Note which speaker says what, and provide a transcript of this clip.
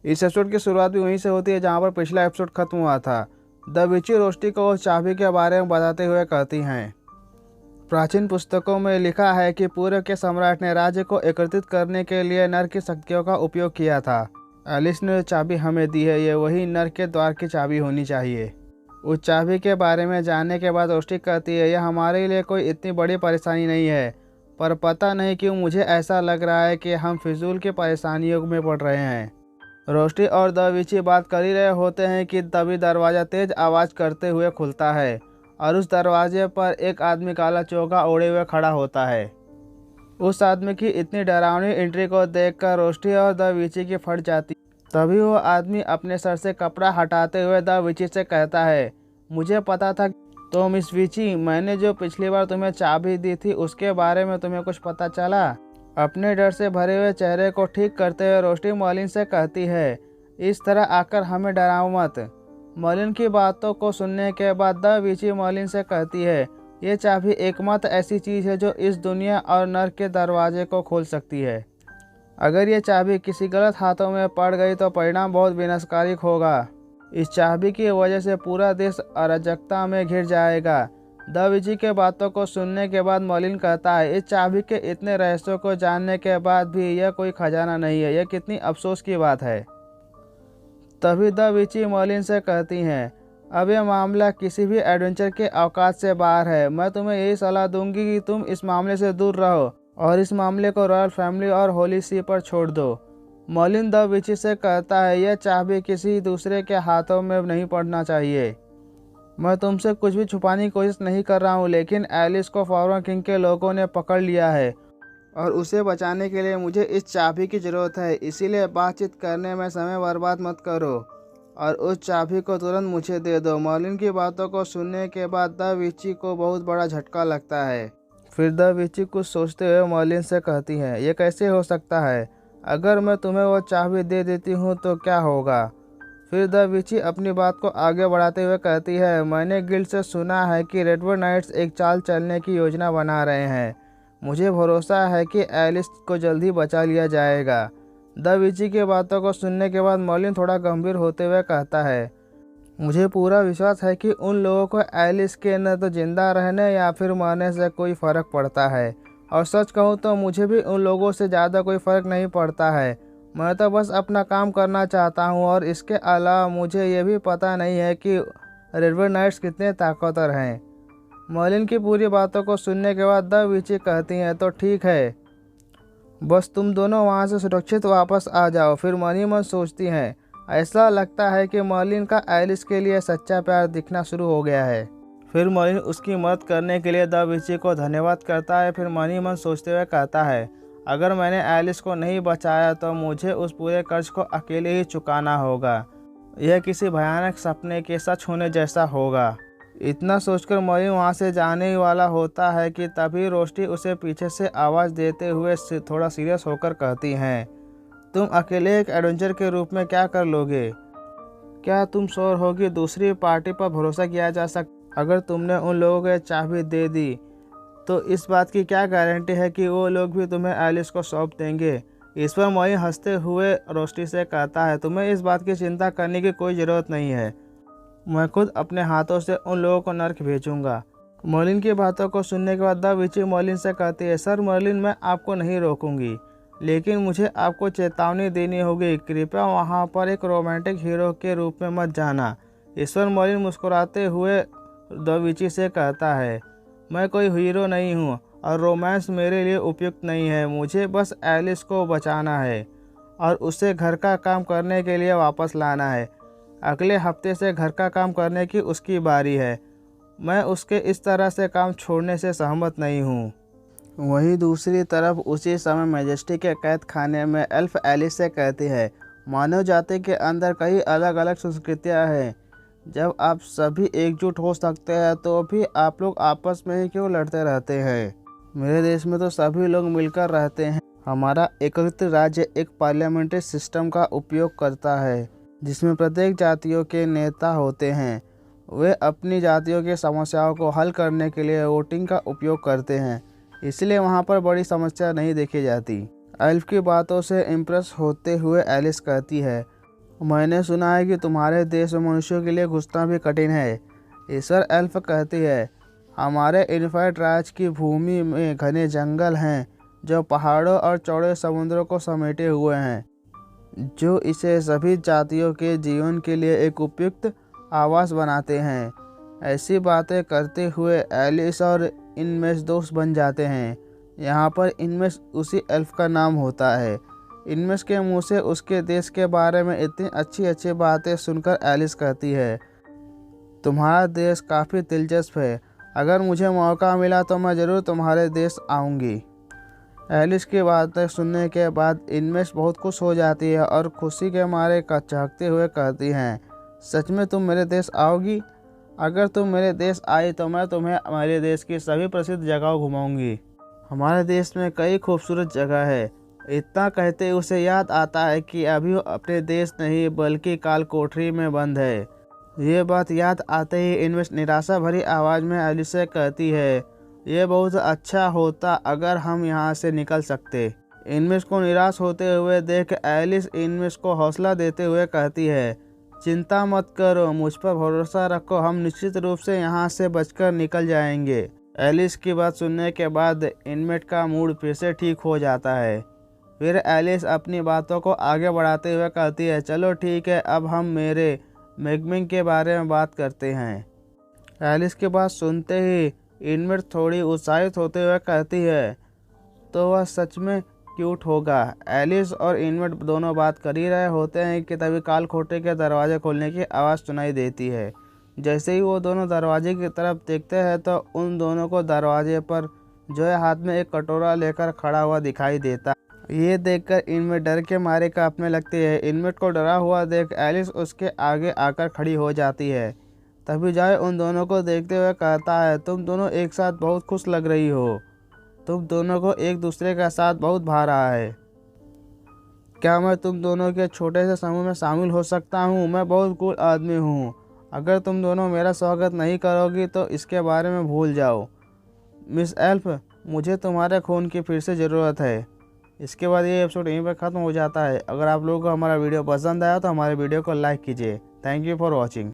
Speaker 1: इस एपिसोड की शुरुआत भी वहीं से होती है जहां पर पिछला एपिसोड खत्म हुआ था। द विची रोस्टी को उस चाबी के बारे में बताते हुए कहती हैं, प्राचीन पुस्तकों में लिखा है कि पूर्व के सम्राट ने राज्य को एकत्रित करने के लिए नर की शक्तियों का उपयोग किया था। एलिस ने जो चाबी हमें दी है ये वही नर के द्वार की चाबी होनी चाहिए। उस चाबी के बारे में जानने के बाद रोस्टी कहती है, यह हमारे लिए कोई इतनी बड़ी परेशानी नहीं है, पर पता नहीं क्यों मुझे ऐसा लग रहा है कि हम फिजूल की परेशानियों में पड़ रहे हैं। रोस्टी और द विची बात कर ही रहे होते हैं कि तभी दरवाज़ा तेज आवाज़ करते हुए खुलता है और उस दरवाजे पर एक आदमी काला चोगा ओढ़े हुए खड़ा होता है। उस आदमी की इतनी डरावनी एंट्री को देखकर रोस्टी और द विची की फट जाती। तभी वो आदमी अपने सर से कपड़ा हटाते हुए द विची से कहता है, मुझे पता था। तो मिस विची, मैंने जो पिछली बार तुम्हें चाबी दी थी उसके बारे में तुम्हें कुछ पता चला? अपने डर से भरे हुए चेहरे को ठीक करते हुए रोस्टी मॉलिन से कहती है, इस तरह आकर हमें डराओ मत। मॉलिन की बातों को सुनने के बाद द विची मॉलिन से कहती है, ये चाबी एकमात्र ऐसी चीज़ है जो इस दुनिया और नर के दरवाजे को खोल सकती है। अगर ये चाबी किसी गलत हाथों में पड़ गई तो परिणाम बहुत विनाशकारी होगा। इस चाबी की वजह से पूरा देश अराजकता में घिर जाएगा। द विची के बातों को सुनने के बाद मॉलिन कहता है, इस चाबी के इतने रहस्यों को जानने के बाद भी यह कोई खजाना नहीं है, यह कितनी अफसोस की बात है। तभी द विची मॉलिन से कहती हैं, अब यह मामला किसी भी एडवेंचर के औकात से बाहर है। मैं तुम्हें यही सलाह दूंगी कि तुम इस मामले से दूर रहो और इस मामले को रॉयल फैमिली और होली सी पर छोड़ दो। मॉलिन द विची से कहता है, यह चाबी किसी दूसरे के हाथों में नहीं पड़ना चाहिए। मैं तुमसे कुछ भी छुपाने की कोशिश नहीं कर रहा हूँ, लेकिन एलिस को फॉरन किंग के लोगों ने पकड़ लिया है और उसे बचाने के लिए मुझे इस चाबी की ज़रूरत है। इसीलिए बातचीत करने में समय बर्बाद मत करो और उस चाबी को तुरंत मुझे दे दो। मॉलिन की बातों को सुनने के बाद द विची को बहुत बड़ा झटका लगता है। फिर द विची कुछ सोचते हुए मॉलिन से कहती हैं, ये कैसे हो सकता है? अगर मैं तुम्हें वो चाबी दे देती हूँ तो क्या होगा? फिर द विची अपनी बात को आगे बढ़ाते हुए कहती है, मैंने गिल्ड से सुना है कि रेडवुड नाइट्स एक चाल चलने की योजना बना रहे हैं। मुझे भरोसा है कि एलिस को जल्दी बचा लिया जाएगा। द विची की बातों को सुनने के बाद मॉलिन थोड़ा गंभीर होते हुए कहता है, मुझे पूरा विश्वास है कि उन लोगों को एलिस के न तो जिंदा रहने या फिर मरने से कोई फ़र्क पड़ता है, और सच कहूँ तो मुझे भी उन लोगों से ज़्यादा कोई फ़र्क नहीं पड़ता है। मैं तो बस अपना काम करना चाहता हूँ और इसके अलावा मुझे ये भी पता नहीं है कि रेडवुड नाइट्स कितने ताकतवर हैं। मॉलिन की पूरी बातों को सुनने के बाद द विची कहती हैं, तो ठीक है, बस तुम दोनों वहाँ से सुरक्षित वापस आ जाओ। फिर मन ही मन सोचती हैं, ऐसा लगता है कि मॉलिन का एलिस के लिए सच्चा प्यार दिखना शुरू हो गया है। फिर मॉलिन उसकी मदद करने के लिए द विची को धन्यवाद करता है। फिर मन ही मन सोचते हुए कहता है, अगर मैंने एलिस को नहीं बचाया तो मुझे उस पूरे कर्ज को अकेले ही चुकाना होगा। यह किसी भयानक सपने के सच होने जैसा होगा। इतना सोचकर मॉलिन वहाँ से जाने ही वाला होता है कि तभी रोस्टी उसे पीछे से आवाज़ देते हुए थोड़ा सीरियस होकर कहती हैं, तुम अकेले एक एडवेंचर के रूप में क्या कर लोगे? क्या तुम श्योर हो कि दूसरी पार्टी पर भरोसा किया जा सकता? अगर तुमने उन लोगों को चाबी दे दी तो इस बात की क्या गारंटी है कि वो लोग भी तुम्हें एलिस को सौंप देंगे? इस पर मॉलिन हंसते हुए रोस्टी से कहता है, तुम्हें इस बात की चिंता करने की कोई ज़रूरत नहीं है। मैं खुद अपने हाथों से उन लोगों को नर्क भेजूंगा। मॉलिन की बातों को सुनने के बाद द विची मॉलिन से कहती है, सर मॉलिन, मैं आपको नहीं रोकूंगी, लेकिन मुझे आपको चेतावनी देनी होगी। कृपया वहाँ पर एक रोमांटिक हीरो के रूप में मत जाना। इस पर मॉलिन मुस्कुराते हुए द विची से कहता है, मैं कोई हीरो नहीं हूँ और रोमांस मेरे लिए उपयुक्त नहीं है। मुझे बस एलिस को बचाना है और उसे घर का काम करने के लिए वापस लाना है। अगले हफ्ते से घर का काम करने की उसकी बारी है। मैं उसके इस तरह से काम छोड़ने से सहमत नहीं हूँ। वहीं दूसरी तरफ उसी समय मैजेस्टी के कैद खाने में एल्फ एलिस से कहती है, मानव जाति के अंदर कई अलग अलग संस्कृतियाँ हैं। जब आप सभी एकजुट हो सकते हैं तो भी आप लोग आपस में ही क्यों लड़ते रहते हैं? मेरे देश में तो सभी लोग मिलकर रहते हैं। हमारा एकीकृत राज्य एक पार्लियामेंट्री सिस्टम का उपयोग करता है जिसमें प्रत्येक जातियों के नेता होते हैं। वे अपनी जातियों की समस्याओं को हल करने के लिए वोटिंग का उपयोग करते हैं, इसलिए वहाँ पर बड़ी समस्या नहीं देखी जाती। एल्फ की बातों से इम्प्रेस होते हुए एलिस कहती है, मैंने सुना है कि तुम्हारे देश में मनुष्यों के लिए घुसना भी कठिन है। ईश्वर एल्फ कहती है, हमारे इन्फर्ट राज की भूमि में घने जंगल हैं जो पहाड़ों और चौड़े समुद्रों को समेटे हुए हैं, जो इसे सभी जातियों के जीवन के लिए एक उपयुक्त आवास बनाते हैं। ऐसी बातें करते हुए एलिस और इनमेश दोस्त बन जाते हैं। यहाँ पर इनमेश उसी एल्फ का नाम होता है। इनमेश के मुंह से उसके देश के बारे में इतनी अच्छी अच्छी बातें सुनकर एलिस कहती है, तुम्हारा देश काफ़ी दिलचस्प है। अगर मुझे मौका मिला तो मैं ज़रूर तुम्हारे देश आऊँगी। एलिस की बातें सुनने के बाद इनमेश बहुत खुश हो जाती है और खुशी के मारे चहकते हुए कहती हैं, सच में तुम मेरे देश आओगी? अगर तुम मेरे देश आई तो मैं तुम्हें मेरे देश की सभी प्रसिद्ध जगहों घुमाऊंगी। हमारे देश में कई खूबसूरत जगह है। इतना कहते ही उसे याद आता है कि अभी वो अपने देश नहीं बल्कि काल कोठरी में बंद है। ये बात याद आते ही इनमेश निराशा भरी आवाज़ में एलिस से कहती है, ये बहुत अच्छा होता अगर हम यहाँ से निकल सकते। इनमेश को निराश होते हुए देख एलिस इनमेश को हौसला देते हुए कहती है, चिंता मत करो, मुझ पर भरोसा रखो, हम निश्चित रूप से यहाँ से बचकर निकल जाएंगे। एलिस की बात सुनने के बाद इनमेट का मूड फिर से ठीक हो जाता है। फिर एलिस अपनी बातों को आगे बढ़ाते हुए कहती है, चलो ठीक है, अब हम मेरे मैगमिंग के बारे में बात करते हैं। एलिस की बात सुनते ही इनमेट थोड़ी उत्साहित होते हुए कहती है, तो वह सच में क्यूट होगा। एलिस और इनमेट दोनों बात कर ही रहे होते हैं कि तभी काल कोठरी के दरवाजे खोलने की आवाज़ सुनाई देती है। जैसे ही वो दोनों दरवाजे की तरफ देखते हैं तो उन दोनों को दरवाजे पर जो है हाथ में एक कटोरा लेकर खड़ा हुआ दिखाई देता। ये देखकर इनमेट डर के मारे कांपने लगती है। इनमेट को डरा हुआ देख एलिस उसके आगे आकर खड़ी हो जाती है। तभी जॉय उन दोनों को देखते हुए कहता है, तुम दोनों एक साथ बहुत खुश लग रही हो। तुम दोनों को एक दूसरे का साथ बहुत भा रहा है। क्या मैं तुम दोनों के छोटे से समूह में शामिल हो सकता हूँ? मैं बहुत कूल आदमी हूँ। अगर तुम दोनों मेरा स्वागत नहीं करोगी तो इसके बारे में भूल जाओ। मिस एल्फ, मुझे तुम्हारे खून की फिर से ज़रूरत है। इसके बाद ये एपिसोड यहीं पर ख़त्म हो जाता है। अगर आप लोगों को हमारा वीडियो पसंद आया तो हमारे वीडियो को लाइक कीजिए। Thank you for watching.